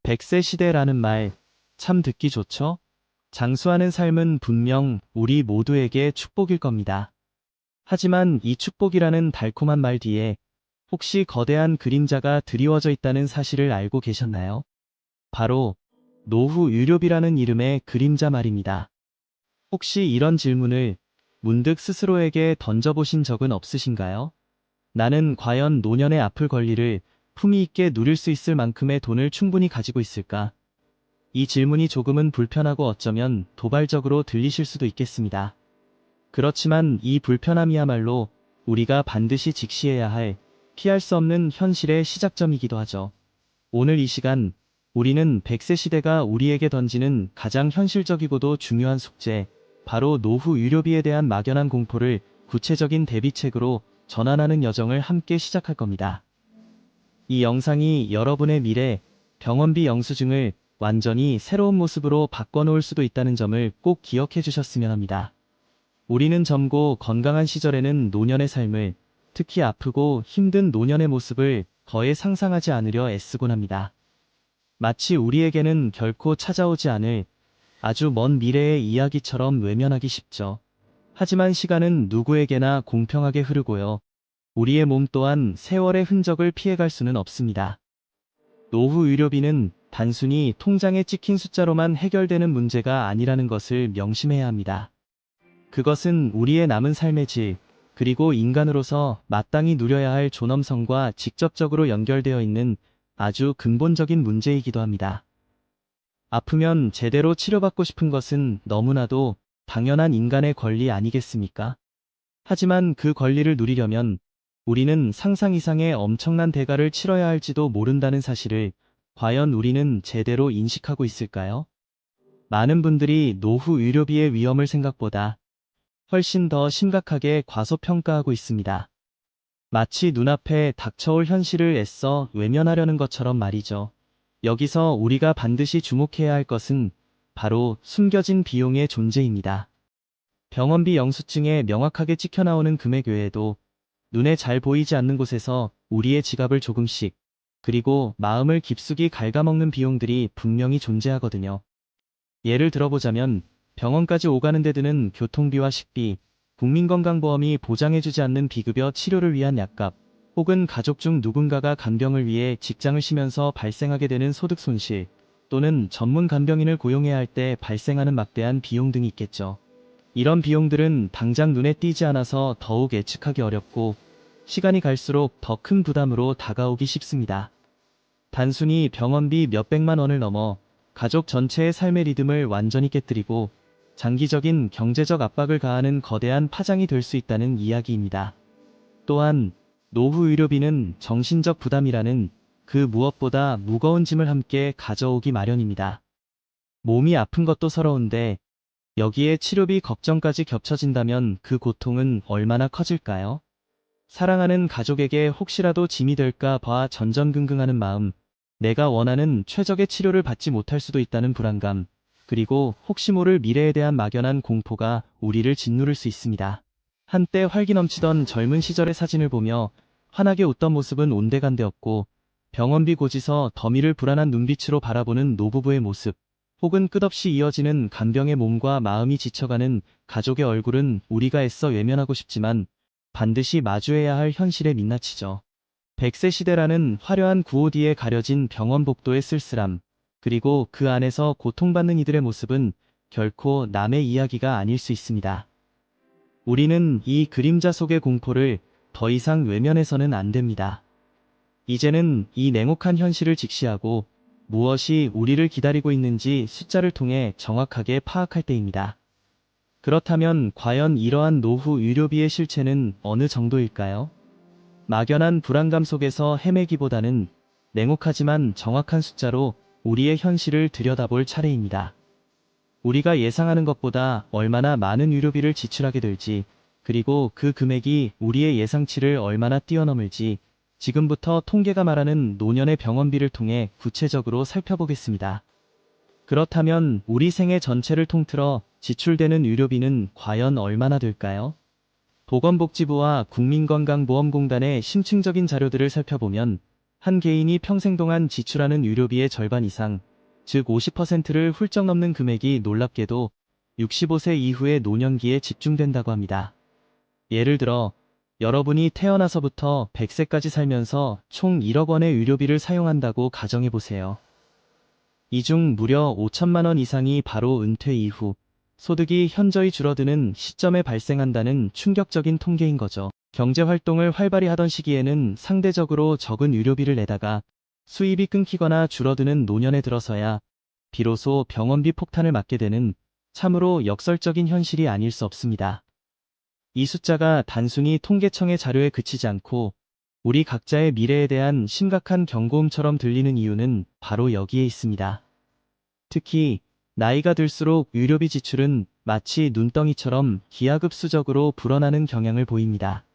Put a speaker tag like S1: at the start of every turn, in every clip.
S1: 100세 시대라는 말, 참 듣기 좋죠? 장수하는 삶은 분명 우리 모두에게 축복일 겁니다. 하지만 이 축복이라는 달콤한 말 뒤에 혹시 거대한 그림자가 드리워져 있다는 사실을 알고 계셨나요? 바로 노후 유료비라는 이름의 그림자 말입니다. 혹시 이런 질문을 문득 스스로에게 던져보신 적은 없으신가요? 나는 과연 노년의 아플 권리를 품위 있게 누릴 수 있을 만큼의 돈을 충분히 가지고 있을까? 이 질문이 조금은 불편하고 어쩌면 도발적으로 들리실 수도 있겠습니다. 그렇지만 이 불편함이야말로 우리가 반드시 직시해야 할 피할 수 없는 현실의 시작점이기도 하죠. 오늘 이 시간 우리는 100세 시대가 우리에게 던지는 가장 현실적이고도 중요한 숙제, 바로 노후 유료비에 대한 막연한 공포를 구체적인 대비책으로 전환하는 여정을 함께 시작할 겁니다. 이 영상이 여러분의 미래 병원비 영수증을 완전히 새로운 모습으로 바꿔놓을 수도 있다는 점을 꼭 기억해 주셨으면 합니다. 우리는 젊고 건강한 시절에는 노년의 삶을, 특히 아프고 힘든 노년의 모습을 거의 상상하지 않으려 애쓰곤 합니다. 마치 우리에게는 결코 찾아오지 않을 아주 먼 미래의 이야기처럼 외면하기 쉽죠. 하지만 시간은 누구에게나 공평하게 흐르고요. 우리의 몸 또한 세월의 흔적을 피해갈 수는 없습니다. 노후 의료비는 단순히 통장에 찍힌 숫자로만 해결되는 문제가 아니라는 것을 명심해야 합니다. 그것은 우리의 남은 삶의 질, 그리고 인간으로서 마땅히 누려야 할 존엄성과 직접적으로 연결되어 있는 아주 근본적인 문제이기도 합니다. 아프면 제대로 치료받고 싶은 것은 너무나도 당연한 인간의 권리 아니겠습니까? 하지만 그 권리를 누리려면 우리는 상상 이상의 엄청난 대가를 치러야 할지도 모른다는 사실을 과연 우리는 제대로 인식하고 있을까요? 많은 분들이 노후 의료비의 위험을 생각보다 훨씬 더 심각하게 과소평가하고 있습니다. 마치 눈앞에 닥쳐올 현실을 애써 외면하려는 것처럼 말이죠. 여기서 우리가 반드시 주목해야 할 것은 바로 숨겨진 비용의 존재입니다. 병원비 영수증에 명확하게 찍혀나오는 금액 외에도 눈에 잘 보이지 않는 곳에서 우리의 지갑을 조금씩, 그리고 마음을 깊숙이 갉아먹는 비용들이 분명히 존재하거든요. 예를 들어보자면 병원까지 오가는 데 드는 교통비와 식비, 국민건강보험이 보장해주지 않는 비급여 치료를 위한 약값, 혹은 가족 중 누군가가 간병을 위해 직장을 쉬면서 발생하게 되는 소득 손실, 또는 전문 간병인을 고용해야 할 때 발생하는 막대한 비용 등이 있겠죠. 이런 비용들은 당장 눈에 띄지 않아서 더욱 예측하기 어렵고 시간이 갈수록 더 큰 부담으로 다가오기 쉽습니다. 단순히 병원비 몇백만 원을 넘어 가족 전체의 삶의 리듬을 완전히 깨뜨리고 장기적인 경제적 압박을 가하는 거대한 파장이 될 수 있다는 이야기입니다. 또한 노후 의료비는 정신적 부담이라는 그 무엇보다 무거운 짐을 함께 가져오기 마련입니다. 몸이 아픈 것도 서러운데 여기에 치료비 걱정까지 겹쳐진다면 그 고통은 얼마나 커질까요? 사랑하는 가족에게 혹시라도 짐이 될까 봐 전전긍긍하는 마음, 내가 원하는 최적의 치료를 받지 못할 수도 있다는 불안감, 그리고 혹시 모를 미래에 대한 막연한 공포가 우리를 짓누를 수 있습니다. 한때 활기 넘치던 젊은 시절의 사진을 보며 환하게 웃던 모습은 온데간데없고 병원비 고지서 더미를 불안한 눈빛으로 바라보는 노부부의 모습, 혹은 끝없이 이어지는 간병의 몸과 마음이 지쳐가는 가족의 얼굴은 우리가 애써 외면하고 싶지만 반드시 마주해야 할 현실에 민낯이죠. 100세 시대라는 화려한 구호 뒤에 가려진 병원 복도의 쓸쓸함, 그리고 그 안에서 고통받는 이들의 모습은 결코 남의 이야기가 아닐 수 있습니다. 우리는 이 그림자 속의 공포를 더 이상 외면해서는 안 됩니다. 이제는 이 냉혹한 현실을 직시하고 무엇이 우리를 기다리고 있는지 숫자를 통해 정확하게 파악할 때입니다. 그렇다면 과연 이러한 노후 의료비의 실체는 어느 정도일까요? 막연한 불안감 속에서 헤매기보다는 냉혹하지만 정확한 숫자로 우리의 현실을 들여다볼 차례입니다. 우리가 예상하는 것보다 얼마나 많은 의료비를 지출하게 될지, 그리고 그 금액이 우리의 예상치를 얼마나 뛰어넘을지 지금부터 통계가 말하는 노년의 병원비를 통해 구체적으로 살펴보겠습니다. 그렇다면 우리 생애 전체를 통틀어 지출되는 의료비는 과연 얼마나 될까요? 보건복지부와 국민건강보험공단의 심층적인 자료들을 살펴보면 한 개인이 평생 동안 지출하는 의료비의 절반 이상, 즉 50%를 훌쩍 넘는 금액이 놀랍게도 65세 이후의 노년기에 집중된다고 합니다. 예를 들어 여러분이 태어나서부터 100세까지 살면서 총 1억 원의 의료비를 사용한다고 가정해보세요. 이 중 무려 5천만 원 이상이 바로 은퇴 이후 소득이 현저히 줄어드는 시점에 발생한다는 충격적인 통계인 거죠. 경제활동을 활발히 하던 시기에는 상대적으로 적은 의료비를 내다가 수입이 끊기거나 줄어드는 노년에 들어서야 비로소 병원비 폭탄을 맞게 되는 참으로 역설적인 현실이 아닐 수 없습니다. 이 숫자가 단순히 통계청의 자료에 그치지 않고 우리 각자의 미래에 대한 심각한 경고음처럼 들리는 이유는 바로 여기에 있습니다. 특히 나이가 들수록 의료비 지출은 마치 눈덩이처럼 기하급수적으로 불어나는 경향을 보입니다.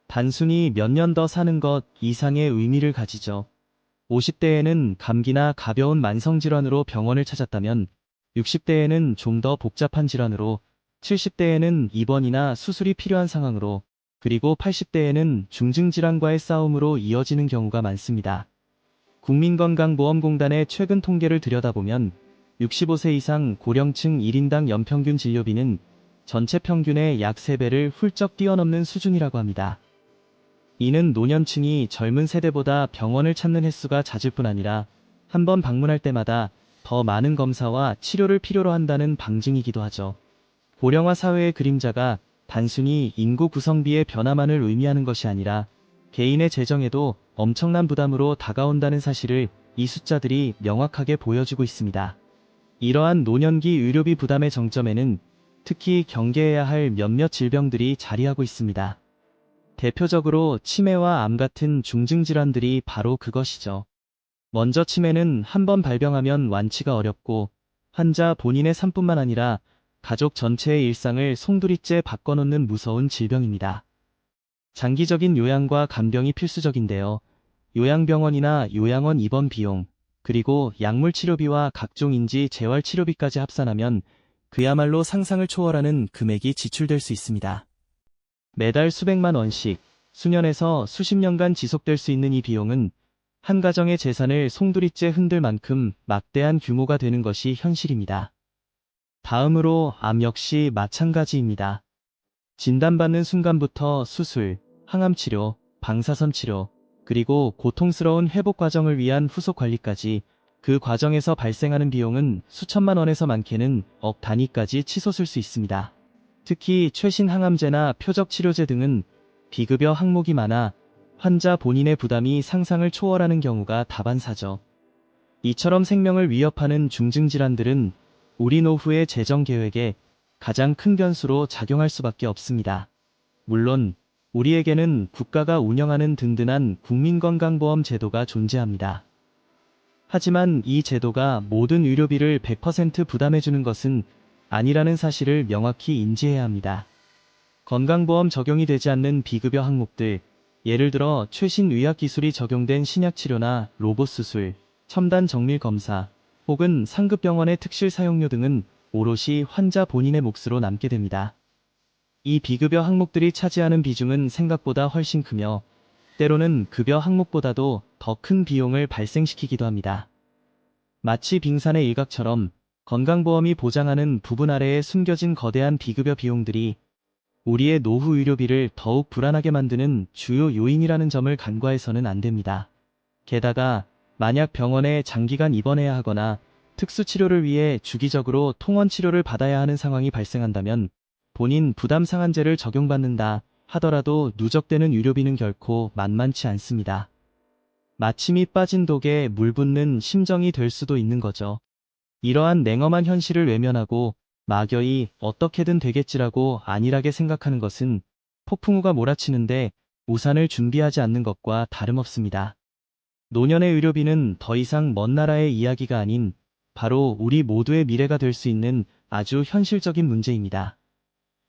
S1: 단순히 몇 년 더 사는 것 이상의 의미를 가지죠. 50대에는 감기나 가벼운 만성질환으로 병원을 찾았다면 60대에는 좀 더 복잡한 질환으로, 70대에는 입원이나 수술이 필요한 상황으로, 그리고 80대에는 중증질환과의 싸움으로 이어지는 경우가 많습니다. 국민건강보험공단의 최근 통계를 들여다보면 65세 이상 고령층 1인당 연평균 진료비는 전체 평균의 약 3배를 훌쩍 뛰어넘는 수준이라고 합니다. 이는 노년층이 젊은 세대보다 병원을 찾는 횟수가 잦을 뿐 아니라 한 번 방문할 때마다 더 많은 검사와 치료를 필요로 한다는 방증이기도 하죠. 고령화 사회의 그림자가 단순히 인구 구성비의 변화만을 의미하는 것이 아니라 개인의 재정에도 엄청난 부담으로 다가온다는 사실을 이 숫자들이 명확하게 보여주고 있습니다. 이러한 노년기 의료비 부담의 정점에는 특히 경계해야 할 몇몇 질병들이 자리하고 있습니다. 대표적으로 치매와 암 같은 중증질환들이 바로 그것이죠. 먼저 치매는 한 번 발병하면 완치가 어렵고 환자 본인의 삶뿐만 아니라 가족 전체의 일상을 송두리째 바꿔놓는 무서운 질병입니다. 장기적인 요양과 간병이 필수적인데요. 요양병원이나 요양원 입원 비용, 그리고 약물 치료비와 각종 인지 재활 치료비까지 합산하면 그야말로 상상을 초월하는 금액이 지출될 수 있습니다. 매달 수백만 원씩, 수년에서 수십 년간 지속될 수 있는 이 비용은 한 가정의 재산을 송두리째 흔들 만큼 막대한 규모가 되는 것이 현실입니다. 다음으로 암 역시 마찬가지입니다. 진단받는 순간부터 수술, 항암치료, 방사선 치료, 그리고 고통스러운 회복 과정을 위한 후속 관리까지 그 과정에서 발생하는 비용은 수천만 원에서 많게는 억 단위까지 치솟을 수 있습니다. 특히 최신 항암제나 표적 치료제 등은 비급여 항목이 많아 환자 본인의 부담이 상상을 초월하는 경우가 다반사죠. 이처럼 생명을 위협하는 중증질환들은 우리 노후의 재정 계획에 가장 큰 변수로 작용할 수밖에 없습니다. 물론 우리에게는 국가가 운영하는 든든한 국민건강보험 제도가 존재합니다. 하지만 이 제도가 모든 의료비를 100% 부담해주는 것은 아니라는 사실을 명확히 인지해야 합니다. 건강보험 적용이 되지 않는 비급여 항목들, 예를 들어 최신 의학기술이 적용된 신약치료나 로봇수술, 첨단 정밀검사, 혹은 상급병원의 특실 사용료 등은 오롯이 환자 본인의 몫으로 남게 됩니다. 이 비급여 항목들이 차지하는 비중은 생각보다 훨씬 크며 때로는 급여 항목보다도 더 큰 비용을 발생시키기도 합니다. 마치 빙산의 일각처럼 건강보험이 보장하는 부분 아래에 숨겨진 거대한 비급여 비용들이 우리의 노후 의료비를 더욱 불안하게 만드는 주요 요인이라는 점을 간과해서는 안 됩니다. 게다가 만약 병원에 장기간 입원해야 하거나 특수치료를 위해 주기적으로 통원치료를 받아야 하는 상황이 발생한다면 본인 부담 상한제를 적용받는다 하더라도 누적되는 의료비는 결코 만만치 않습니다. 마침이 빠진 독에 물 붓는 심정이 될 수도 있는 거죠. 이러한 냉엄한 현실을 외면하고 막연히 어떻게든 되겠지라고 안일하게 생각하는 것은 폭풍우가 몰아치는데 우산을 준비하지 않는 것과 다름없습니다. 노년의 의료비는 더 이상 먼 나라의 이야기가 아닌 바로 우리 모두의 미래가 될 수 있는 아주 현실적인 문제입니다.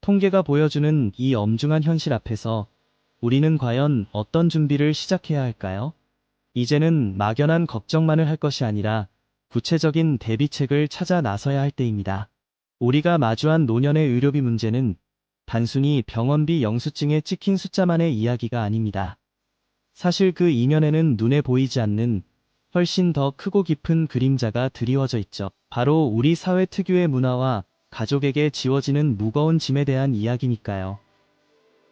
S1: 통계가 보여주는 이 엄중한 현실 앞에서 우리는 과연 어떤 준비를 시작해야 할까요? 이제는 막연한 걱정만을 할 것이 아니라 구체적인 대비책을 찾아 나서야 할 때입니다. 우리가 마주한 노년의 의료비 문제는 단순히 병원비 영수증에 찍힌 숫자만의 이야기가 아닙니다. 사실 그 이면에는 눈에 보이지 않는 훨씬 더 크고 깊은 그림자가 드리워져 있죠. 바로 우리 사회 특유의 문화와 가족에게 지워지는 무거운 짐에 대한 이야기니까요.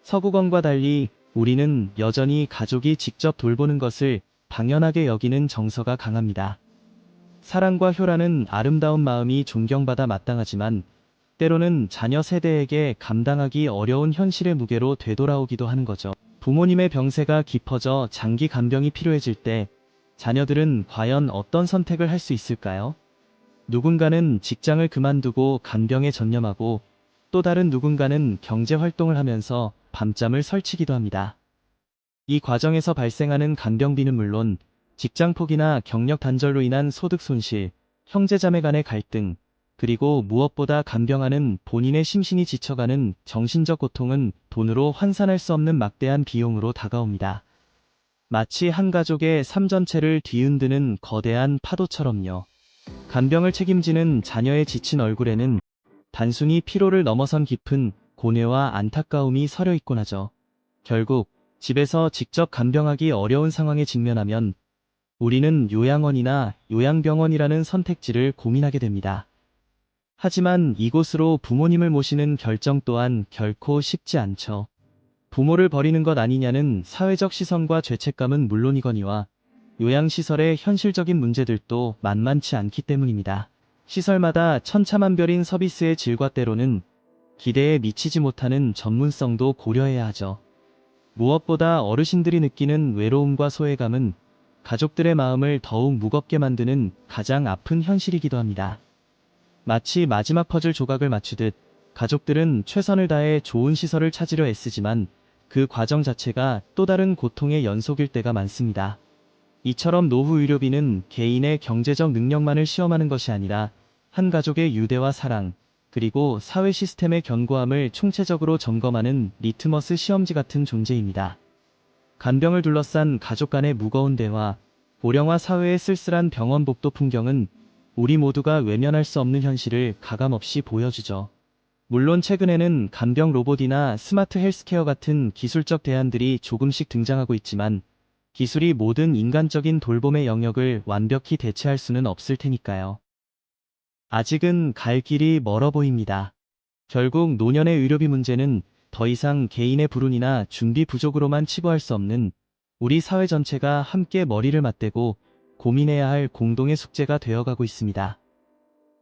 S1: 서구권과 달리 우리는 여전히 가족이 직접 돌보는 것을 당연하게 여기는 정서가 강합니다. 사랑과 효라는 아름다운 마음이 존경받아 마땅하지만 때로는 자녀 세대에게 감당하기 어려운 현실의 무게로 되돌아오기도 하는 거죠. 부모님의 병세가 깊어져 장기 간병이 필요해질 때 자녀들은 과연 어떤 선택을 할 수 있을까요? 누군가는 직장을 그만두고 간병에 전념하고 또 다른 누군가는 경제 활동을 하면서 밤잠을 설치기도 합니다. 이 과정에서 발생하는 간병비는 물론 직장 포기나 경력 단절로 인한 소득 손실, 형제자매 간의 갈등, 그리고 무엇보다 간병하는 본인의 심신이 지쳐가는 정신적 고통은 돈으로 환산할 수 없는 막대한 비용으로 다가옵니다. 마치 한 가족의 삶 전체를 뒤흔드는 거대한 파도처럼요. 간병을 책임지는 자녀의 지친 얼굴에는 단순히 피로를 넘어선 깊은 고뇌와 안타까움이 서려 있곤 하죠. 결국 집에서 직접 간병하기 어려운 상황에 직면하면 우리는 요양원이나 요양병원이라는 선택지를 고민하게 됩니다. 하지만 이곳으로 부모님을 모시는 결정 또한 결코 쉽지 않죠. 부모를 버리는 것 아니냐는 사회적 시선과 죄책감은 물론이거니와 요양시설의 현실적인 문제들도 만만치 않기 때문입니다. 시설마다 천차만별인 서비스의 질과 때로는 기대에 미치지 못하는 전문성도 고려해야 하죠. 무엇보다 어르신들이 느끼는 외로움과 소외감은 가족들의 마음을 더욱 무겁게 만드는 가장 아픈 현실이기도 합니다. 마치 마지막 퍼즐 조각을 맞추듯 가족들은 최선을 다해 좋은 시설을 찾으려 애쓰지만 그 과정 자체가 또 다른 고통의 연속일 때가 많습니다. 이처럼 노후 의료비는 개인의 경제적 능력만을 시험하는 것이 아니라 한 가족의 유대와 사랑, 그리고 사회 시스템의 견고함을 총체적으로 점검하는 리트머스 시험지 같은 존재입니다. 간병을 둘러싼 가족 간의 무거운 대화, 고령화 사회의 쓸쓸한 병원 복도 풍경은 우리 모두가 외면할 수 없는 현실을 가감없이 보여주죠. 물론 최근에는 간병 로봇이나 스마트 헬스케어 같은 기술적 대안들이 조금씩 등장하고 있지만 기술이 모든 인간적인 돌봄의 영역을 완벽히 대체할 수는 없을 테니까요. 아직은 갈 길이 멀어 보입니다. 결국 노년의 의료비 문제는 더 이상 개인의 불운이나 준비 부족으로만 치부할 수 없는 우리 사회 전체가 함께 머리를 맞대고 고민해야 할 공동의 숙제가 되어가고 있습니다.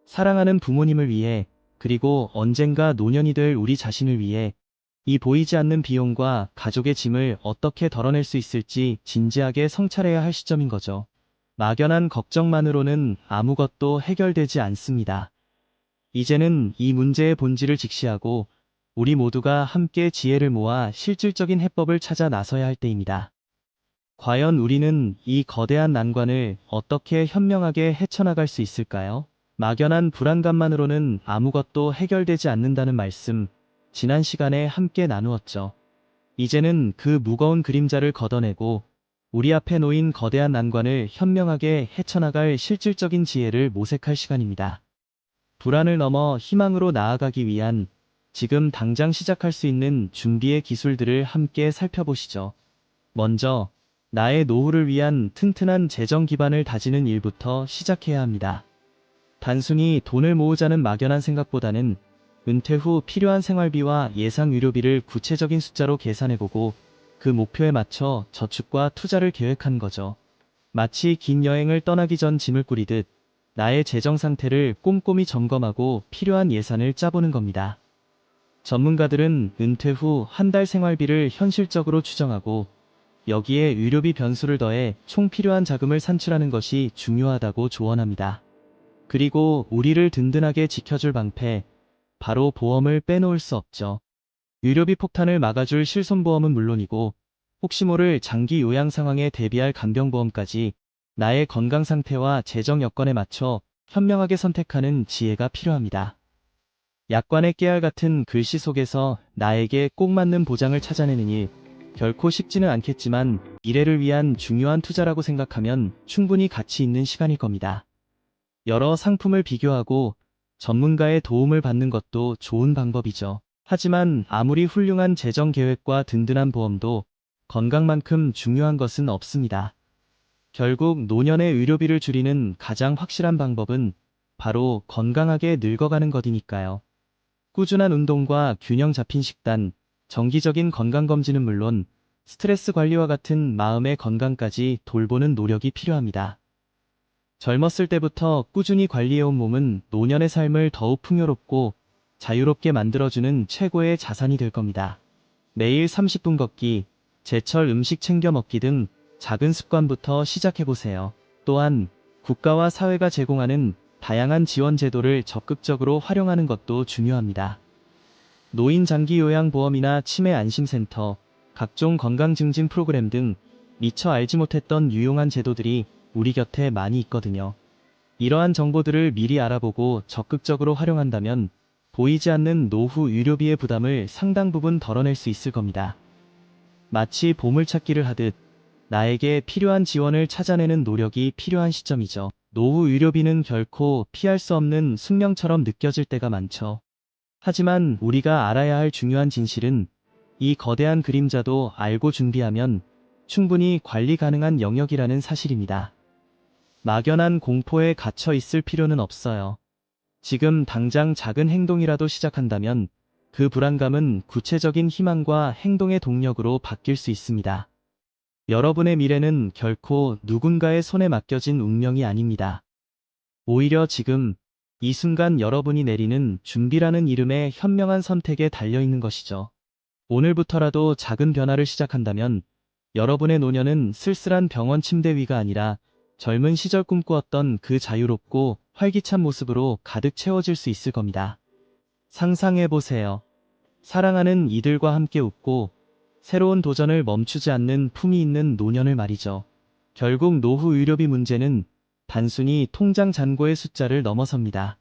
S1: 사랑하는 부모님을 위해, 그리고 언젠가 노년이 될 우리 자신을 위해 이 보이지 않는 비용과 가족의 짐을 어떻게 덜어낼 수 있을지 진지하게 성찰해야 할 시점인 거죠. 막연한 걱정만으로는 아무것도 해결되지 않습니다. 이제는 이 문제의 본질을 직시하고 우리 모두가 함께 지혜를 모아 실질적인 해법을 찾아 나서야 할 때입니다. 과연 우리는 이 거대한 난관을 어떻게 현명하게 헤쳐나갈 수 있을까요? 막연한 불안감만으로는 아무것도 해결되지 않는다는 말씀, 지난 시간에 함께 나누었죠. 이제는 그 무거운 그림자를 걷어내고 우리 앞에 놓인 거대한 난관을 현명하게 헤쳐나갈 실질적인 지혜를 모색할 시간입니다. 불안을 넘어 희망으로 나아가기 위한 지금 당장 시작할 수 있는 준비의 기술들을 함께 살펴보시죠. 먼저 나의 노후를 위한 튼튼한 재정 기반을 다지는 일부터 시작해야 합니다. 단순히 돈을 모으자는 막연한 생각보다는 은퇴 후 필요한 생활비와 예상 의료비를 구체적인 숫자로 계산해보고 그 목표에 맞춰 저축과 투자를 계획하는 거죠. 마치 긴 여행을 떠나기 전 짐을 꾸리듯 나의 재정 상태를 꼼꼼히 점검하고 필요한 예산을 짜보는 겁니다. 전문가들은 은퇴 후 한 달 생활비를 현실적으로 추정하고 여기에 의료비 변수를 더해 총 필요한 자금을 산출하는 것이 중요하다고 조언합니다. 그리고 우리를 든든하게 지켜줄 방패, 바로 보험을 빼놓을 수 없죠. 의료비 폭탄을 막아줄 실손보험은 물론이고 혹시 모를 장기 요양 상황에 대비할 간병보험까지 나의 건강 상태와 재정 여건에 맞춰 현명하게 선택하는 지혜가 필요합니다. 약관의 깨알 같은 글씨 속에서 나에게 꼭 맞는 보장을 찾아내는 일, 결코 쉽지는 않겠지만 미래를 위한 중요한 투자라고 생각하면 충분히 가치 있는 시간일 겁니다. 여러 상품을 비교하고 전문가의 도움을 받는 것도 좋은 방법이죠. 하지만 아무리 훌륭한 재정 계획과 든든한 보험도 건강만큼 중요한 것은 없습니다. 결국 노년의 의료비를 줄이는 가장 확실한 방법은 바로 건강하게 늙어가는 것이니까요. 꾸준한 운동과 균형 잡힌 식단, 정기적인 건강검진은 물론 스트레스 관리와 같은 마음의 건강까지 돌보는 노력이 필요합니다. 젊었을 때부터 꾸준히 관리해온 몸은 노년의 삶을 더욱 풍요롭고 자유롭게 만들어주는 최고의 자산이 될 겁니다. 매일 30분 걷기, 제철 음식 챙겨 먹기 등 작은 습관부터 시작해보세요. 또한 국가와 사회가 제공하는 다양한 지원 제도를 적극적으로 활용하는 것도 중요합니다. 노인 장기 요양보험이나 치매 안심센터, 각종 건강 증진 프로그램 등 미처 알지 못했던 유용한 제도들이 우리 곁에 많이 있거든요. 이러한 정보들을 미리 알아보고 적극적으로 활용한다면 보이지 않는 노후 의료비의 부담을 상당 부분 덜어낼 수 있을 겁니다. 마치 보물찾기를 하듯 나에게 필요한 지원을 찾아내는 노력이 필요한 시점이죠. 노후 의료비는 결코 피할 수 없는 숙명처럼 느껴질 때가 많죠. 하지만 우리가 알아야 할 중요한 진실은 이 거대한 그림자도 알고 준비하면 충분히 관리 가능한 영역이라는 사실입니다. 막연한 공포에 갇혀 있을 필요는 없어요. 지금 당장 작은 행동이라도 시작한다면 그 불안감은 구체적인 희망과 행동의 동력으로 바뀔 수 있습니다. 여러분의 미래는 결코 누군가의 손에 맡겨진 운명이 아닙니다. 오히려 지금 이 순간 여러분이 내리는 준비라는 이름의 현명한 선택에 달려있는 것이죠. 오늘부터라도 작은 변화를 시작한다면 여러분의 노년은 쓸쓸한 병원 침대 위가 아니라 젊은 시절 꿈꾸었던 그 자유롭고 활기찬 모습으로 가득 채워질 수 있을 겁니다. 상상해보세요. 사랑하는 이들과 함께 웃고 새로운 도전을 멈추지 않는 품위 있는 노년을 말이죠. 결국 노후 의료비 문제는 단순히 통장 잔고의 숫자를 넘어섭니다.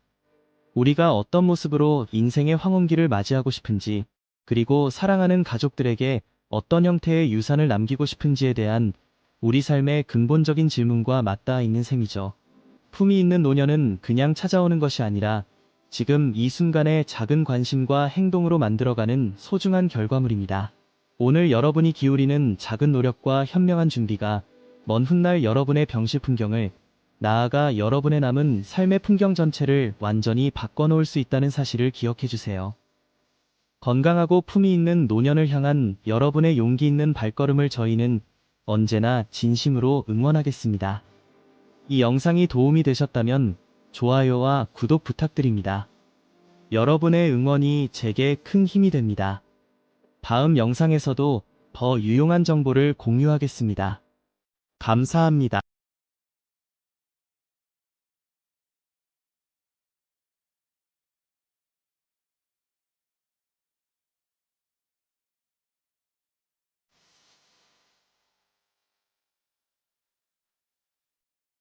S1: 우리가 어떤 모습으로 인생의 황혼기를 맞이하고 싶은지, 그리고 사랑하는 가족들에게 어떤 형태의 유산을 남기고 싶은지에 대한 우리 삶의 근본적인 질문과 맞닿아 있는 셈이죠. 품위 있는 노년은 그냥 찾아오는 것이 아니라 지금 이 순간의 작은 관심과 행동으로 만들어가는 소중한 결과물입니다. 오늘 여러분이 기울이는 작은 노력과 현명한 준비가 먼 훗날 여러분의 병실 풍경을, 나아가 여러분의 남은 삶의 풍경 전체를 완전히 바꿔놓을 수 있다는 사실을 기억해주세요. 건강하고 품위 있는 노년을 향한 여러분의 용기 있는 발걸음을 저희는 언제나 진심으로 응원하겠습니다. 이 영상이 도움이 되셨다면 좋아요와 구독 부탁드립니다. 여러분의 응원이 제게 큰 힘이 됩니다. 다음 영상에서도 더 유용한 정보를 공유하겠습니다. 감사합니다.